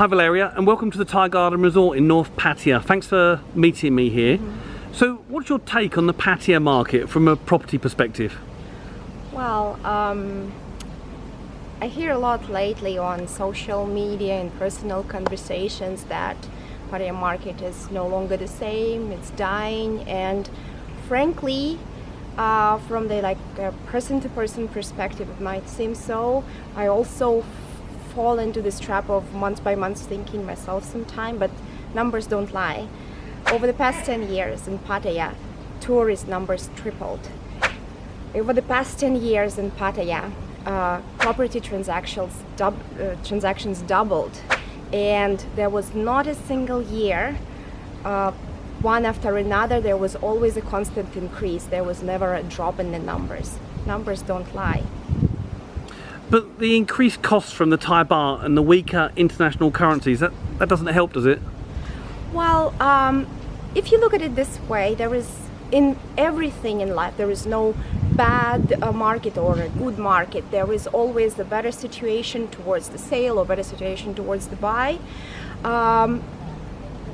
Hi Valieriya, and welcome to the Thai Garden Resort in North Pattaya. Thanks for meeting me here. So what's your take on the Pattaya market from a property perspective? Well, I hear a lot lately on social media and personal conversations that Pattaya market is no longer the same, it's dying, and frankly, from the person-to-person perspective, it might seem so. I also fall into this trap of month by month thinking myself sometime, but numbers don't lie. Over the past 10 years in Pattaya, tourist numbers tripled. Over the past 10 years in Pattaya, property transactions doubled, and there was not a single year, one after another, there was always a constant increase. There was never a drop in the numbers. Numbers don't lie. But the increased costs from the Thai baht and the weaker international currencies, that doesn't help, does it? Well, if you look at it this way, there is, in everything in life, there is no bad market or a good market. There is always a better situation towards the sale or better situation towards the buy.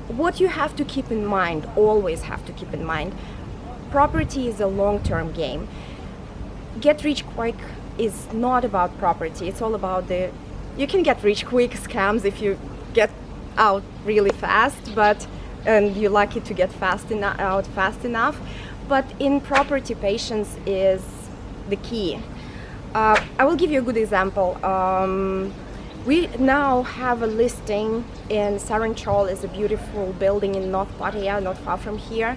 What you have to keep in mind, always have to keep in mind, property is a long-term game. Get rich quick is not about property. It's all about you can get rich quick scams if you get out really fast, and you're lucky to get out fast enough. But in property, patience is the key. I will give you a good example. We now have a listing in Saranchol. Is a beautiful building in North Pattaya, not far from here.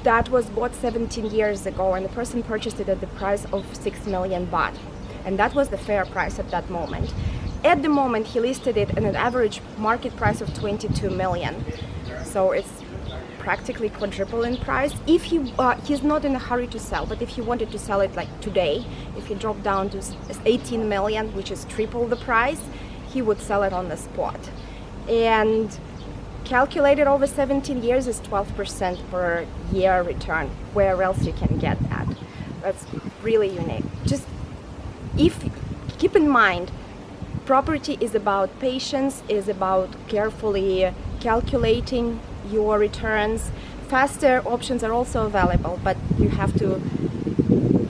That was bought 17 years ago, and the person purchased it at the price of 6 million baht. And that was the fair price at that moment. At the moment, he listed it at an average market price of 22 million. So it's practically quadruple in price. If he's not in a hurry to sell, but if he wanted to sell it like today, if he dropped down to 18 million, which is triple the price, he would sell it on the spot. And calculated over 17 years is 12% per year return. Where else you can get that? That's really unique. Just keep in mind, property is about patience, is about carefully calculating your returns. Faster options are also available, but you have to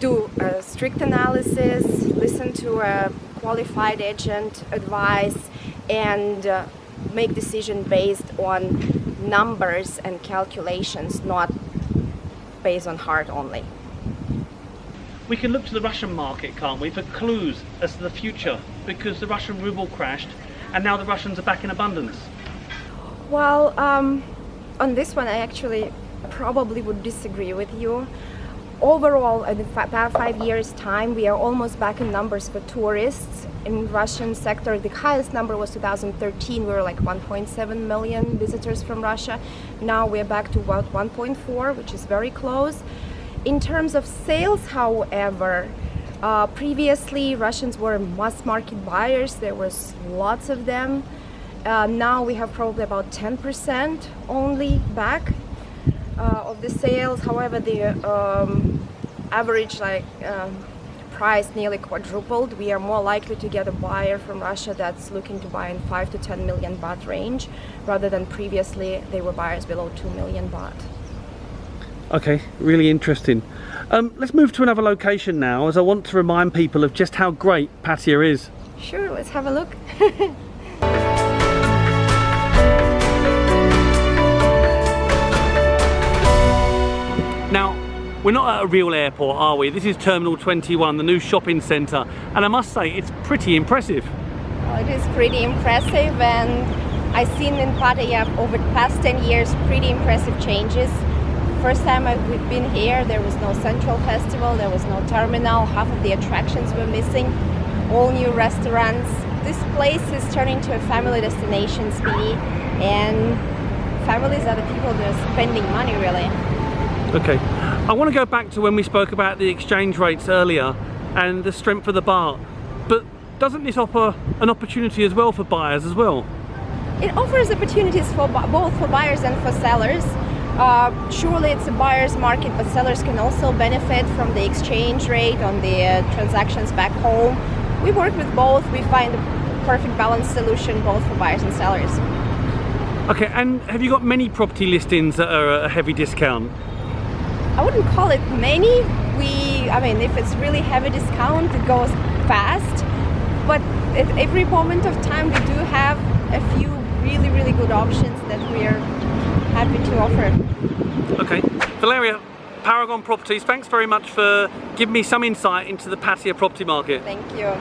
do a strict analysis, listen to a qualified agent advice, and make decision based on numbers and calculations, not based on heart only. We can look to the Russian market, can't we, for clues as to the future, because the Russian ruble crashed and now the Russians are back in abundance. Well, on this one I actually probably would disagree with you. Overall, in the past 5 years' time, we are almost back in numbers for tourists in Russian sector. The highest number was 2013. We were like 1.7 million visitors from Russia. Now we're back to about 1.4, which is very close. In terms of sales, however, previously Russians were mass market buyers. There was lots of them. Now we have probably about 10% only back of the sales. However, the average price nearly quadrupled. We are more likely to get a buyer from Russia that's looking to buy in 5 to 10 million baht range, rather than previously they were buyers below 2 million baht. Okay, really interesting. Let's move to another location now, as I want to remind people of just how great Pattaya is. Sure, let's have a look. Now, we're not at a real airport, are we? This is Terminal 21, the new shopping centre, and I must say it's pretty impressive. Well, it is pretty impressive, and I've seen in Pattaya over the past 10 years pretty impressive changes. First time I've been here, there was no Central Festival, there was no terminal, half of the attractions were missing, all new restaurants. This place is turning to a family destination, Speedy, and families are the people that are spending money, really. Okay, I want to go back to when we spoke about the exchange rates earlier and the strength of the baht, but doesn't this offer an opportunity as well for buyers as well? It offers opportunities for both for buyers and for sellers. Surely it's a buyer's market, but sellers can also benefit from the exchange rate on the transactions back home. We work with both. We find perfect balanced solution both for buyers and sellers. Okay, and have you got many property listings that are at a heavy discount? I wouldn't call it many. I mean, if it's really heavy discount, it goes fast. But at every moment of time, we do have a few really, really good options that we are happy to offer. Okay, Valieriya, Paragon Properties, thanks very much for giving me some insight into the Pattaya property market. Thank you.